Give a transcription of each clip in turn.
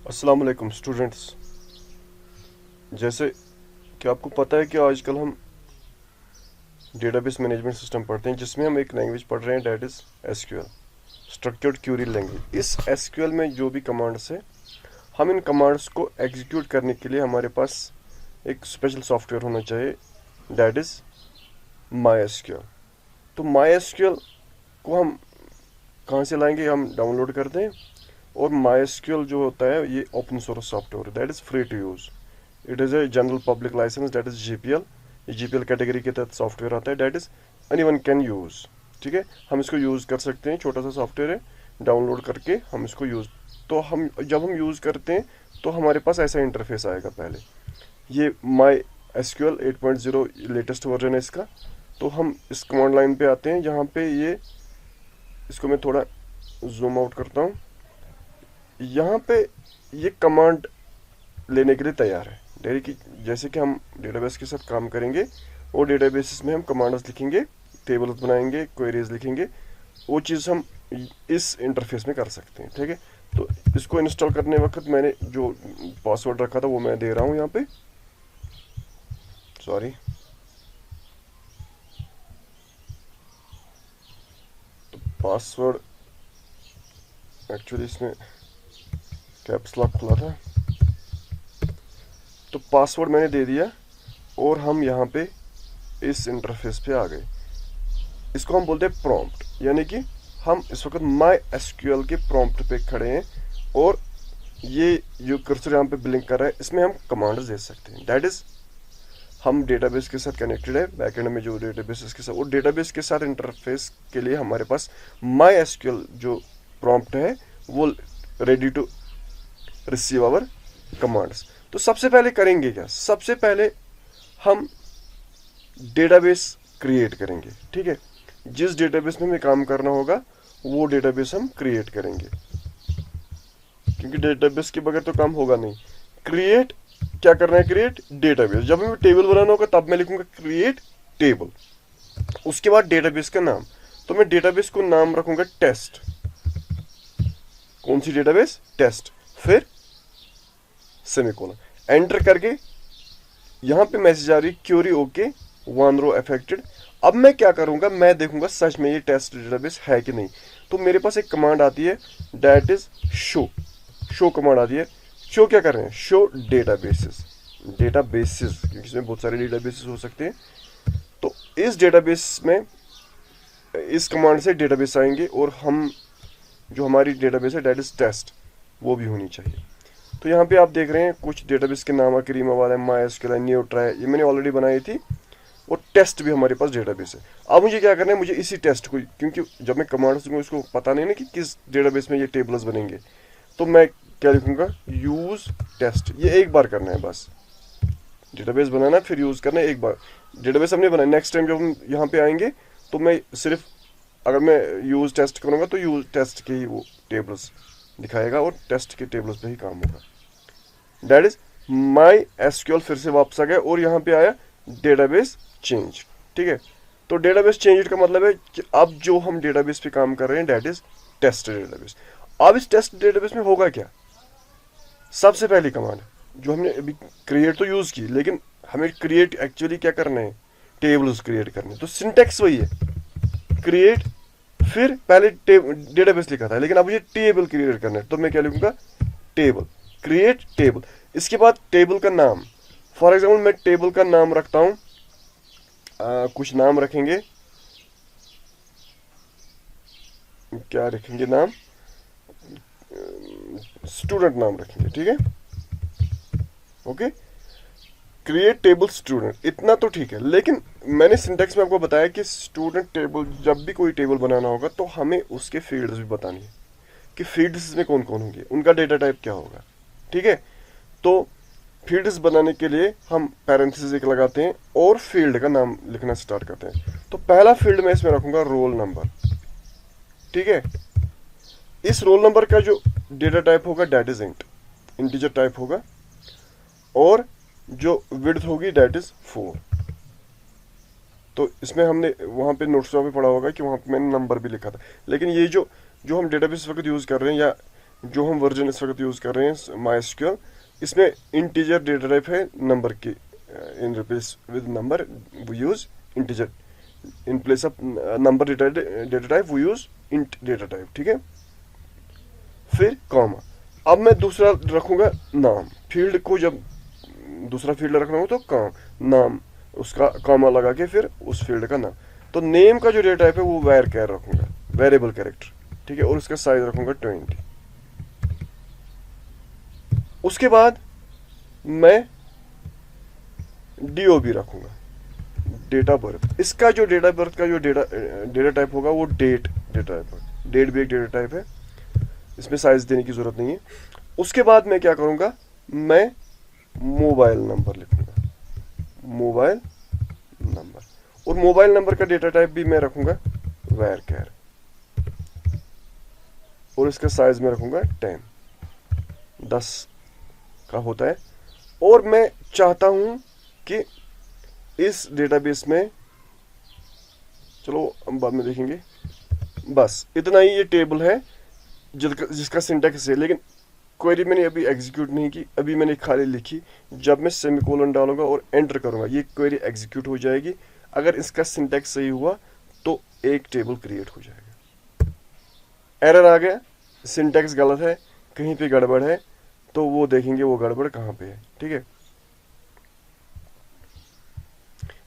अस्सलाम वालेकुम स्टूडेंट्स। जैसे कि आपको पता है कि आजकल हम डेटाबेस मैनेजमेंट सिस्टम पढ़ते हैं, जिसमें हम एक लैंग्वेज पढ़ रहे हैं, that is SQL, structured Curie language. इस एसक्यूएल में जो भी कमांड्स है, हम इन कमांड्स को एग्जीक्यूट करने के लिए हमारे पास एक स्पेशल सॉफ्टवेयर होना चाहिए, डेट इज़ माई एसक्यूएल। तो माई एसक्यूएल को हम कहाँ से लाएंगे? हम डाउनलोड करते हैं। और माई एसक्यूएल जो होता है ये open source software, that is free to use. It is a general public licence, that is GPL. ये जीपीएल कैटेगरी के तहत सॉफ्टवेयर आता है, that is anyone can use. ठीक है, हम इसको यूज़ कर सकते हैं। छोटा सा सॉफ्टवेयर है, डाउनलोड करके हम इसको यूज़, तो हम जब हम यूज़ करते हैं तो हमारे पास ऐसा इंटरफेस आएगा। पहले ये माई एसक्यूएल 8.0 लेटेस्ट वर्जन है इसका। तो हम इस कमांड लाइन पे आते हैं, जहाँ पे ये, इसको मैं थोड़ा जूम आउट करता हूँ। यहाँ पे ये कमांड लेने के लिए तैयार है। जैसे कि हम डेटाबेस के साथ काम करेंगे और डेटाबेस में हम कमांड्स लिखेंगे, टेबल्स बनाएंगे, क्वेरीज लिखेंगे, वो चीज़ हम इस इंटरफेस में कर सकते हैं। ठीक है, तो इसको इंस्टॉल करने वक्त मैंने जो पासवर्ड रखा था वो मैं दे रहा हूँ यहाँ पे। सॉरी, तो पासवर्ड एक्चुअली इसमें कैप्स लॉक खुला था, तो पासवर्ड मैंने दे दिया और हम यहाँ पे इस इंटरफेस पे आ गए। इसको हम बोलते हैं प्रॉम्प्ट, यानी कि हम इस वक्त माई एसक्यूएल के प्रॉम्प्ट पे खड़े हैं और ये जो कर्सर यहाँ पे ब्लिंक कर रहा है, इसमें हम कमांड्स दे सकते हैं। दैट इज हम डेटाबेस के साथ कनेक्टेड है, बैकएंड में जो डेटाबेस के साथ, और डेटाबेस के साथ इंटरफेस के लिए हमारे पास माई एसक्यूएल जो प्रॉम्प्ट है वो ready to receive our commands. तो सबसे पहले करेंगे क्या? सबसे पहले हम डेटाबेस क्रिएट करेंगे। ठीक है, जिस डेटाबेस में हमें काम करना होगा वो डेटाबेस हम क्रिएट करेंगे, क्योंकि डेटाबेस के बगैर तो काम होगा नहीं। क्रिएट क्या करना है? Create database. जब हमें टेबल बनाना होगा तब मैं लिखूंगा क्रिएट टेबल। उसके बाद डेटाबेस का नाम, तो मैं डेटाबेस को नाम रखूंगा टेस्ट। कौन सी डेटाबेस? टेस्ट। फिर सेमीकोलन, एंटर करके यहां पे मैसेज आ रही query okay, one row affected. अब मैं क्या करूंगा? मैं देखूंगा सच में ये टेस्ट डेटाबेस है कि नहीं। तो मेरे पास एक कमांड आती है, that is show. Show command आती है। शो क्या कर रहे हैं? Show databases. डेटाबेसेस क्योंकि इसमें बहुत सारे डेटाबेसेस हो सकते हैं। तो इस डेटाबेस में इस कमांड से डेटाबेस आएंगे और हम जो हमारी डेटाबेस है दैट इज टेस्ट, वो भी होनी चाहिए। तो यहाँ पे आप देख रहे हैं कुछ डेटाबेस के नाम, करीमाबाद है, माइस्क्ल है, न्यूट्रा है, ये मैंने ऑलरेडी बनाई थी। और टेस्ट भी हमारे पास डेटाबेस है। अब मुझे क्या करना है? मुझे इसी टेस्ट को, क्योंकि जब मैं कमांड्स दूंगा इसको पता नहीं ना कि किस डेटाबेस में ये टेबल्स बनेंगे, तो मैं क्या लिखूंगा? Use test. ये एक बार करना है बस। डेटाबेस बनाना फिर यूज करना है एक बार। डेटाबेस हमने बनाया, नेक्स्ट टाइम जब हम यहाँ पे आएंगे तो मैं सिर्फ, अगर मैं यूज टेस्ट करूंगा तो यूज टेस्ट के ही वो टेबल्स दिखाएगा और टेस्ट के टेबल्स पे ही काम होगा। दैट इज माई एसक्यूएल फिर से वापस आ गया और यहाँ पे आया डेटाबेस चेंज। ठीक है, तो डेटाबेस चेंज का मतलब है कि अब जो हम डेटाबेस पे काम कर रहे हैं दैट इज टेस्ट डेटाबेस। अब इस टेस्ट डेटाबेस में होगा क्या? सबसे पहली कमांड जो हमने अभी क्रिएट तो यूज की, लेकिन हमें क्रिएट एक्चुअली क्या करना है? टेबल्स क्रिएट करने। तो सिंटेक्स वही है, क्रिएट, फिर पहले डेटाबेस लिखा था, लेकिन अब मुझे टेबल क्रिएट करना है, तो मैं क्या लिखूंगा? Table, create table. इसके बाद टेबल का नाम, फॉर एग्जाम्पल मैं टेबल का नाम रखता हूं, कुछ नाम रखेंगे, क्या रखेंगे नाम? स्टूडेंट नाम रखेंगे। ठीक है, ओके, क्रिएट टेबल स्टूडेंट, इतना तो ठीक है। लेकिन मैंने सिंटेक्स में आपको बताया कि स्टूडेंट टेबल, जब भी कोई टेबल बनाना होगा तो हमें उसके फील्ड्स भी बतानी है कि फील्ड्स में कौन कौन होंगे, उनका डेटा टाइप क्या होगा। ठीक है, तो फील्ड्स बनाने के लिए हम पैरेंथेसिस एक लगाते हैं और फील्ड का नाम लिखना स्टार्ट करते हैं। तो पहला फील्ड मैं इसमें रखूंगा रोल नंबर। ठीक है, इस रोल नंबर का जो डेटा टाइप होगा that is int, integer type होगा, और जो विड्थ होगी दैट इज 4। तो इसमें हमने वहां पे नोट्स में पढ़ा होगा कि वहां पे मैंने नंबर भी लिखा था। लेकिन ये जो जो हम डेटाबेस वक्त यूज कर रहे हैं, या जो हम वर्जन इस वक्त यूज़ कर रहे हैं MySQL, इसमें इंटीजर डेटा टाइप है नंबर की, in replace with number we use integer, in place of number data type we use int data type, ठीक है। फिर कॉमा, अब मैं दूसरा रखूँगा नाम, फील्ड को जब दूसरा फील्ड रखना हो तो नाम, उसका कॉमा लगा के फिर उस फील्ड का नाम। तो नेम का जो डेटा टाइप है वो वैर कैर रखूँगा, वेरिएबल कैरेक्टर, ठीक है, और उसका साइज रखूँगा 20। उसके बाद मैं DOB रखूँगा, डेट ऑफ बर्थ। इसका जो डेट ऑफ बर्थ का जो डेटा टाइप होगा वो डेट डेटा टाइप है, डेट भी एक डेटा टाइप है, इसमें साइज देने की ज़रूरत नहीं है। उसके बाद मैं क्या करूँगा, मैं मोबाइल नंबर लिखूँगा, मोबाइल नंबर, और मोबाइल नंबर का डेटा टाइप भी मैं रखूँगा वैर कैर, और इसका साइज में रखूँगा 10 का होता है। और मैं चाहता हूँ कि इस डेटाबेस में, चलो हम बाद में देखेंगे, बस इतना ही ये टेबल है जिसका सिंटैक्स है। लेकिन क्वेरी मैंने अभी एग्जीक्यूट नहीं की, अभी मैंने खाली लिखी। जब मैं सेमीकोलन डालूंगा और एंटर करूंगा ये क्वेरी एग्जीक्यूट हो जाएगी। अगर इसका सिंटैक्स सही हुआ तो एक टेबल क्रिएट हो जाएगा। एरर आ गया, सिंटैक्स गलत है, कहीं पे गड़बड़ है, तो वो देखेंगे वो गड़बड़ कहाँ पे है, ठीक है।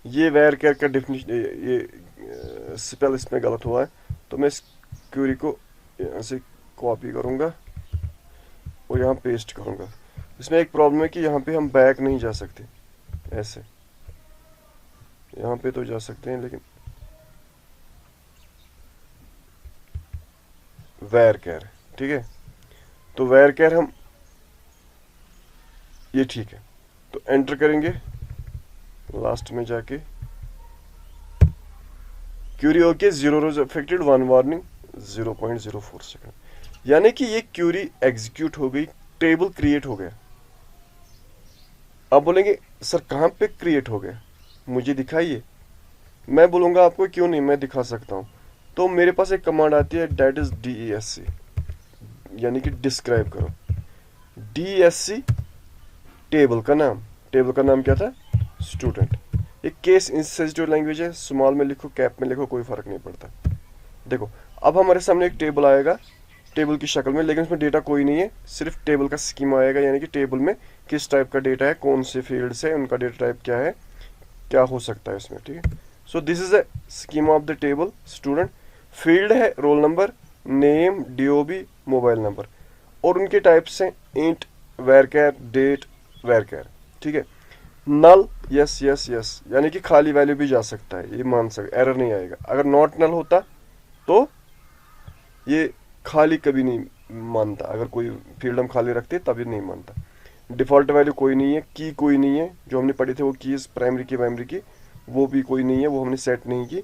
ये वैर कैर का डेफिनेशन, ये स्पेल इसमें गलत हुआ है, तो मैं इस क्वेरी को यहाँ से कॉपी करूँगा और यहाँ पेस्ट करूँगा। इसमें एक प्रॉब्लम है कि यहाँ पे हम बैक नहीं जा सकते, ऐसे यहाँ पे तो जा सकते हैं, लेकिन वैर कैर, ठीक है, तो वैर कैर हम, ये ठीक है, तो एंटर करेंगे लास्ट में जाके, क्यूरी ओके, 0 रोज अफेक्टेड, 1 वार्निंग, 0.04 सेकंड, यानी कि ये क्यूरी एग्जीक्यूट हो गई, टेबल क्रिएट हो गया। अब बोलेंगे सर कहाँ पे क्रिएट हो गया, मुझे दिखाइए। मैं बोलूँगा आपको क्यों नहीं, मैं दिखा सकता हूँ। तो मेरे पास एक कमांड आती है, डेट इज DESC, यानी कि डिस्क्राइब करो। DESC टेबल का नाम, टेबल का नाम क्या था, स्टूडेंट। ये केस इंसेंसिटिव लैंग्वेज है, स्मॉल में लिखो कैप में लिखो कोई फर्क नहीं पड़ता। देखो अब हमारे सामने एक टेबल आएगा, टेबल की शक्ल में, लेकिन उसमें डेटा कोई नहीं है, सिर्फ टेबल का स्कीमा आएगा, यानी कि टेबल में किस टाइप का डेटा है, कौन से फील्ड्स है, उनका डेटा टाइप क्या है, क्या हो सकता है इसमें, ठीक है। So this is a schema of the table student. Field है roll number, name, DOB, mobile number, और उनके टाइप्स हैं इंट, वैरकैर, डेट, वैरकैर, ठीक है। नल, यस यस यस, यानी कि खाली वैल्यू भी जा सकता है, ये मान सकते, एरर नहीं आएगा। अगर नॉट नल होता तो ये खाली कभी नहीं मानता, अगर कोई फील्ड हम खाली रखते तभी नहीं मानता। डिफ़ॉल्ट वैल्यू कोई नहीं है, की कोई नहीं है, जो हमने पढ़े थे वो कीज प्राइमरी की प्राइमरी की, वो भी कोई नहीं है, वो हमने सेट नहीं की।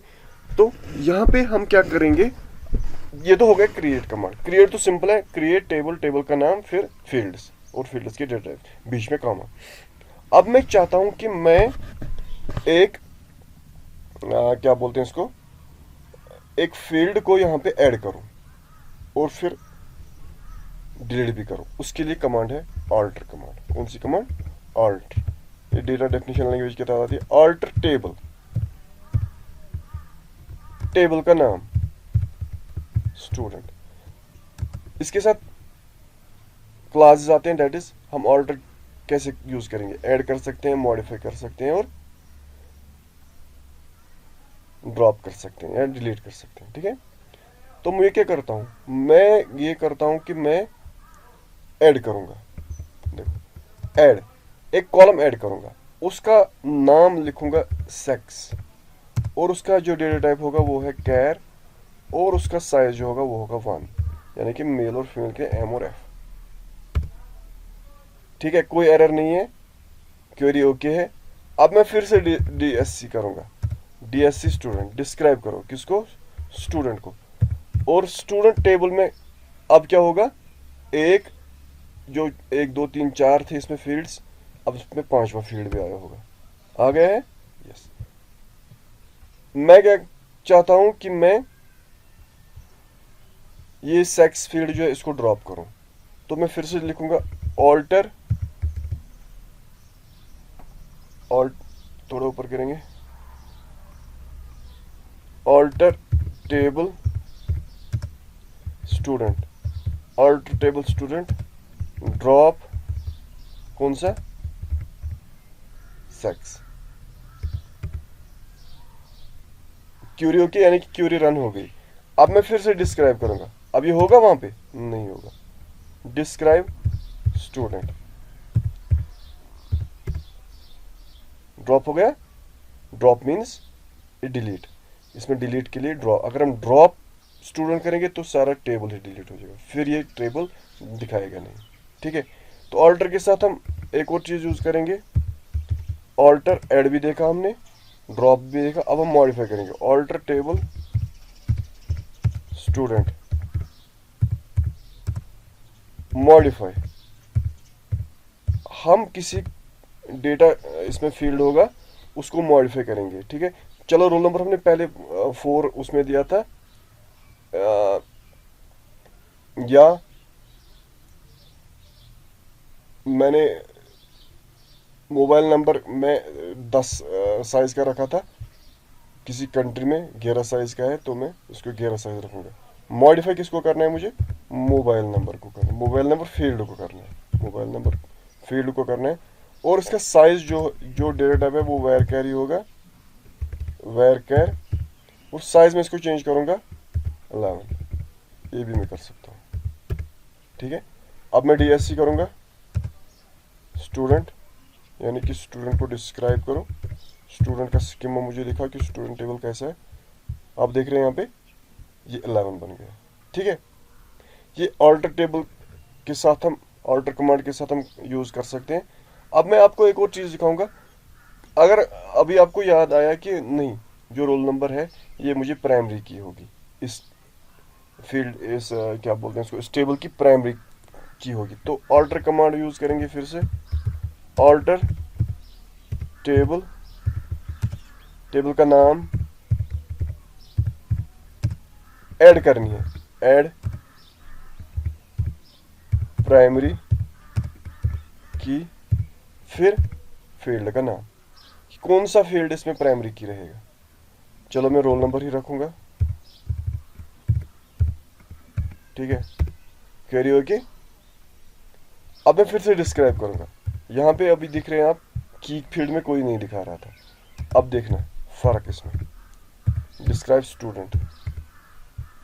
तो यहाँ पे हम क्या करेंगे, ये तो हो गया क्रिएट कमांड। क्रिएट तो सिंपल है, क्रिएट टेबल, टेबल का नाम, फिर फील्ड्स और फील्ड्स के डेटा, बीच में कॉमा। अब मैं चाहता हूँ कि मैं एक क्या बोलते हैं इसको, एक फील्ड को यहाँ पे ऐड करूँ और फिर डिलीट भी करूँ। उसके लिए कमांड है अल्टर कमांड। कौन सी कमांड, अल्टर, ये डेटा डेफिनेशन लैंग्वेज के तहत आती है। अल्टर टेबल, टेबल का नाम स्टूडेंट, इसके साथ क्लासेस आते हैं, दैट इज हम अल्टर कैसे यूज करेंगे, ऐड कर सकते हैं, मॉडिफाई कर सकते हैं और ड्रॉप कर सकते हैं या डिलीट कर सकते हैं, ठीक है। तो मैं क्या करता हूँ, मैं ये करता हूँ कि मैं ऐड करूँगा, देखो ऐड, एक कॉलम ऐड करूँगा, उसका नाम लिखूँगा सेक्स, और उसका जो डेटा टाइप होगा वो है कैर, और उसका साइज जो होगा वो होगा 1, यानी कि मेल और फीमेल के M और F, ठीक है। कोई एरर नहीं है, क्वेरी ओके है। अब मैं फिर से DSC करूँगा, DSC स्टूडेंट, डिस्क्राइब करो किसको, स्टूडेंट को। और स्टूडेंट टेबल में अब क्या होगा, एक जो 1 2 3 4 थे इसमें फील्ड्स, अब इसमें 5वां फील्ड भी आया होगा, आ गया है, यस। मैं क्या चाहता हूं कि मैं ये सेक्स फील्ड जो है इसको ड्रॉप करूं, तो मैं फिर से लिखूंगा ऑल्टर, थोड़ा ऊपर करेंगे, alter table student, alter table student, drop कौन सा, सेक्स। क्यूरी होगी, यानी कि क्यूरी रन हो गई। अब मैं फिर से डिस्क्राइब करूंगा, अब ये होगा वहां पे, नहीं होगा। डिस्क्राइब स्टूडेंट, ड्रॉप हो गया, ड्रॉप मीन्स डिलीट, इसमें डिलीट के लिए ड्रॉप, अगर हम ड्रॉप स्टूडेंट करेंगे तो सारा टेबल ही डिलीट हो जाएगा, फिर ये टेबल दिखाएगा नहीं। ठीक है, तो ऑल्टर के साथ हम एक और चीज यूज करेंगे, ऑल्टर ऐड भी देखा हमने, ड्रॉप भी देखा, अब हम मॉडिफाई करेंगे, ऑल्टर टेबल स्टूडेंट, मॉडिफाई, हम किसी डेटा इसमें फील्ड होगा उसको मॉडिफाई करेंगे। ठीक है, चलो रोल नंबर हमने पहले 4 उसमें दिया था, या मैंने मोबाइल नंबर में 10 साइज का रखा था, किसी कंट्री में 11 साइज का है तो मैं उसको 11 साइज रखूंगा। मॉडिफाई किसको करना है मुझे, मोबाइल नंबर को करना है, मोबाइल नंबर फील्ड को करना है, मोबाइल नंबर फील्ड को करना है। और इसका साइज जो डेटा टाइप है वो वेर कैर ही होगा, वेर कैर, और साइज में इसको चेंज करूंगा 11, ये भी मैं कर सकता हूँ। ठीक है, अब मैं डीएससी करूंगा, स्टूडेंट, यानी कि स्टूडेंट को डिस्क्राइब करो, स्टूडेंट का स्कीमा मुझे दिखा कि स्टूडेंट टेबल कैसा है। आप देख रहे हैं यहाँ पे ये 11 बन गया। ठीक है, ये ऑल्टर टेबल के साथ हम, ऑल्टर कमांड के साथ हम यूज कर सकते हैं। अब मैं आपको एक और चीज दिखाऊंगा, अगर अभी आपको याद आया कि नहीं जो रोल नंबर है ये मुझे प्राइमरी की होगी, इस फील्ड, इस क्या बोलते हैं इसको, इस टेबल की प्राइमरी की होगी, तो ऑल्टर कमांड यूज करेंगे फिर से, ऑल्टर टेबल, टेबल का नाम ऐड करनी है, ऐड प्राइमरी की, फिर फील्ड का नाम, कौन सा फील्ड इसमें प्राइमरी की रहेगा। चलो मैं रोल नंबर ही रखूंगा। ठीक है, क्वेरी होगी। अब मैं फिर से डिस्क्राइब करूंगा, यहाँ पे अभी दिख रहे हैं आप की फील्ड में कोई नहीं दिखा रहा था, अब देखना फर्क इसमें, डिस्क्राइब स्टूडेंट,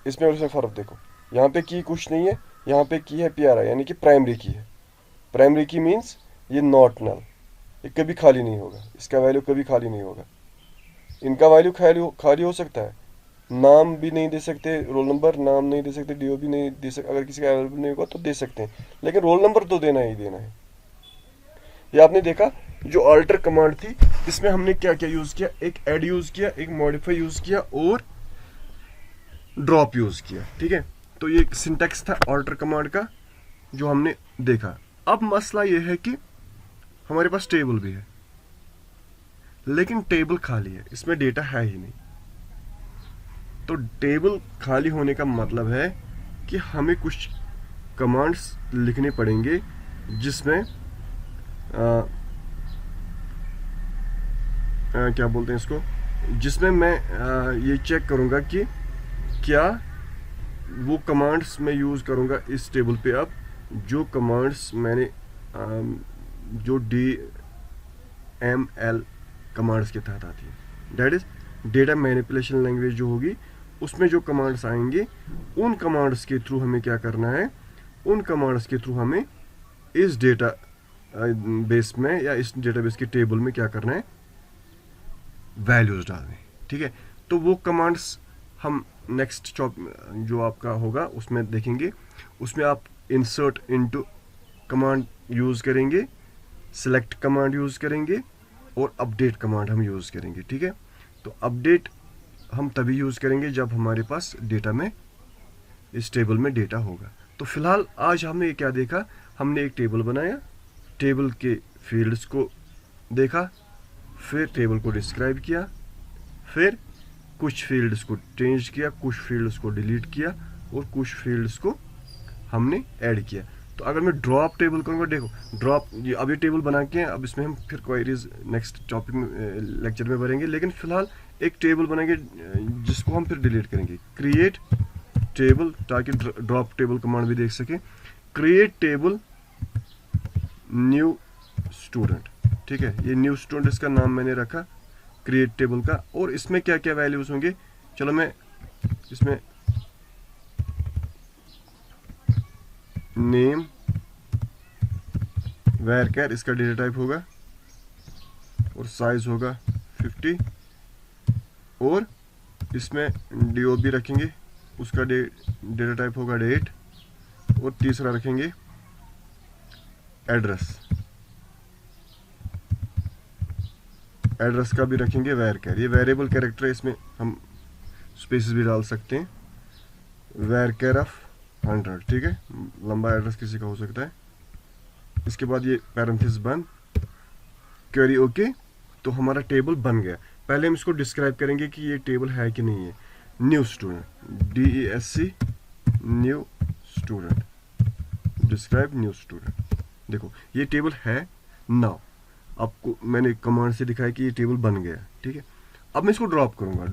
इसमें और इसमें फर्क देखो, यहाँ पे की कुछ नहीं है, यहाँ पे की है प्यारा, यानी कि प्राइमरी की है। प्राइमरी की मीन्स ये नॉट नल, ये कभी खाली नहीं होगा, इसका वैल्यू कभी खाली नहीं होगा। इनका वैल्यू खाली हो सकता है, नाम भी नहीं दे सकते, रोल नंबर नाम नहीं दे सकते, डीओ भी नहीं दे सकते, अगर किसी का अवेलेबल नहीं होगा तो दे सकते हैं, लेकिन रोल नंबर तो देना ही देना है। ये आपने देखा जो ऑल्टर कमांड थी इसमें हमने क्या क्या यूज किया, एक ऐड यूज किया, एक मॉडिफाई यूज किया और ड्रॉप यूज किया। ठीक है, तो ये सिंटैक्स था ऑल्टर कमांड का जो हमने देखा। अब मसला ये है कि हमारे पास टेबल भी है लेकिन टेबल खाली है, इसमें डेटा है ही नहीं। तो टेबल खाली होने का मतलब है कि हमें कुछ कमांड्स लिखने पड़ेंगे जिसमें क्या बोलते हैं इसको, जिसमें मैं ये चेक करूंगा कि क्या वो कमांड्स मैं यूज़ करूंगा इस टेबल पे। अब जो कमांड्स मैंने जो DML कमांड्स के तहत आती है, that is data manipulation language जो होगी, उसमें जो कमांड्स आएंगे उन कमांड्स के थ्रू हमें क्या करना है, उन कमांड्स के थ्रू हमें इस डेटा बेस में या इस डेटाबेस के टेबल में क्या करना है, वैल्यूज डालने। ठीक है, तो वो कमांड्स हम नेक्स्ट जो आपका होगा उसमें देखेंगे। उसमें आप इंसर्ट इनटू कमांड यूज करेंगे, सिलेक्ट कमांड यूज करेंगे और अपडेट कमांड हम यूज करेंगे। ठीक है, तो अपडेट हम तभी यूज करेंगे जब हमारे पास डेटा में, इस टेबल में डेटा होगा। तो फिलहाल आज हमने क्या देखा, हमने एक टेबल बनाया, टेबल के फील्ड्स को देखा, फिर टेबल को डिस्क्राइब किया, फिर कुछ फील्ड्स को चेंज किया, कुछ फील्ड्स को डिलीट किया और कुछ फील्ड्स को हमने ऐड किया। तो अगर मैं ड्रॉप टेबल करूँगा, देखो ड्रॉप, ये अब ये टेबल बना के अब इसमें हम फिर क्वेरीज नेक्स्ट टॉपिक में लेक्चर में भरेंगे, लेकिन फिलहाल एक टेबल बनाएंगे जिसको हम फिर डिलीट करेंगे। क्रिएट टेबल, ताकि ड्रॉप टेबल कमांड भी देख सके। क्रिएट टेबल न्यू स्टूडेंट, ठीक है, ये न्यू स्टूडेंट इसका नाम मैंने रखा क्रिएट टेबल का। और इसमें क्या क्या वैल्यूज होंगे, चलो मैं इसमें नेम वैरकर इसका डेटा टाइप होगा और साइज होगा 50, और इसमें DOB रखेंगे, उसका डेटा टाइप होगा डेट, और तीसरा रखेंगे एड्रेस, एड्रेस का भी रखेंगे वैरकर। ये वेरिएबल कैरेक्टर है, इसमें हम स्पेसेस भी डाल सकते हैं। वैरकर ऑफ 100, ठीक है, लंबा एड्रेस किसी का हो सकता है। इसके बाद ये पैरेंथेसिस बंद, क्वेरी ओके, तो हमारा टेबल बन गया। पहले हम इसको डिस्क्राइब करेंगे कि ये टेबल है कि नहीं है। New student, DESC new student, describe new student. देखो ये टेबल है। नाउ आपको मैंने कमांड से दिखाया कि ये टेबल बन गया, ठीक है। अब मैं इसको ड्रॉप करूंगा।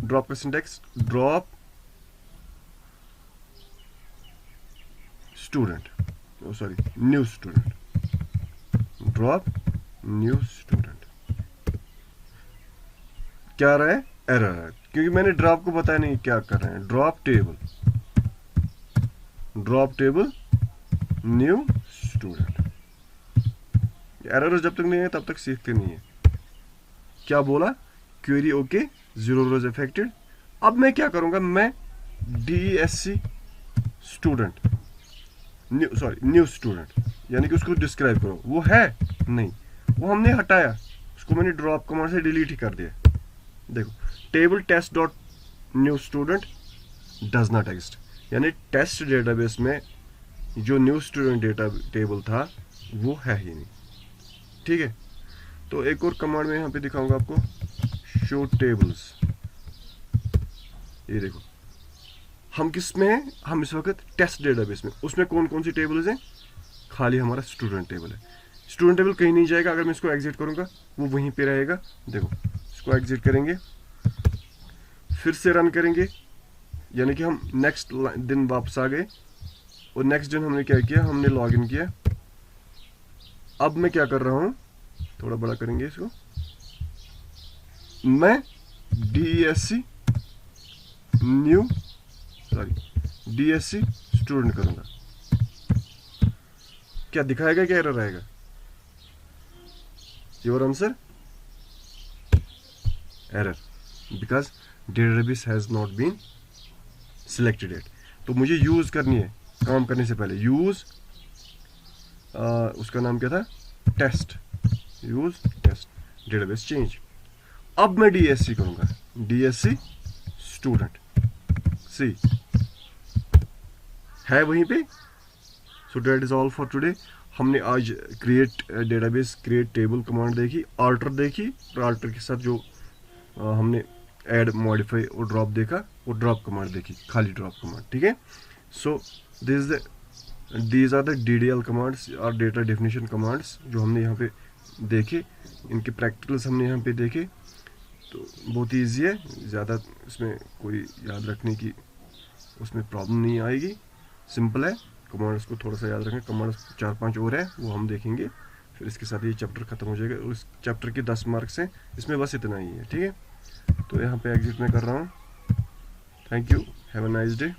ड्रॉप का syntax, drop student, sorry new student, drop new student. क्या आ रहा है, एरर है, क्योंकि मैंने ड्रॉप को बताया नहीं क्या कर रहे हैं। Drop table new student. Error जब तक नहीं है तब तक सीखते नहीं है। क्या बोला, क्वेरी ओके, 0 रोज अफेक्टेड। अब मैं क्या करूंगा, मैं DESC स्टूडेंट न्यू स्टूडेंट, यानी कि उसको डिस्क्राइब करो। वो है नहीं, वो हमने हटाया, उसको मैंने ड्रॉप कमांड से डिलीट ही कर दिया। देखो table test dot new student does not exist, यानी टेस्ट डेटाबेस में जो न्यू स्टूडेंट डेटा टेबल था वो है ही नहीं, ठीक है। तो एक और कमांड में यहाँ पे दिखाऊंगा आपको, शो टेबल्स। ये देखो हम किस में हैं, हम इस वक्त टेस्ट डेटाबेस में। उसमें कौन कौन सी टेबल्स हैं, खाली हमारा स्टूडेंट टेबल है। स्टूडेंट टेबल कहीं नहीं जाएगा, अगर मैं इसको एग्जिट करूंगा वो वहीं पे रहेगा। देखो इसको एग्जिट करेंगे, फिर से रन करेंगे, यानी कि हम नेक्स्ट दिन वापस आ गए। और नेक्स्ट दिन हमने क्या किया, हमने लॉग इन किया। अब मैं क्या कर रहा हूं, थोड़ा बड़ा करेंगे इसको, मैं DESC स्टूडेंट करूंगा। क्या दिखाएगा, क्या एरर आएगा? Your answer error, because database has not been selected it. तो मुझे यूज करनी है, काम करने से पहले यूज, उसका नाम क्या था, test, use test database change. अब मैं DESC करूंगा, DESC स्टूडेंट, सी है वहीं पे। So that is all for today. हमने आज create database, create table command देखी, अल्टर देखी, और अल्टर के साथ जो हमने ऐड, मॉडिफाई और ड्रॉप देखा, और ड्रॉप कमांड देखी, खाली ड्रॉप कमांड, ठीक है। So these are the DDL commands और डेटा डेफिनेशन कमांड्स जो हमने यहाँ पे देखे। इनके प्रैक्टिकल्स हमने यहाँ पे देखे। तो बहुत ही ईजी है, ज़्यादा इसमें कोई याद रखने की उसमें प्रॉब्लम नहीं आएगी, सिंपल है। कमांड्स को थोड़ा सा याद रखें, कमांड्स 4-5 और है वो हम देखेंगे, फिर इसके साथ ये चैप्टर खत्म हो जाएगा। उस चैप्टर के 10 मार्क्स हैं, इसमें बस इतना ही है, ठीक है। तो यहाँ पे एग्जिट में कर रहा हूँ। Thank you, have a nice day.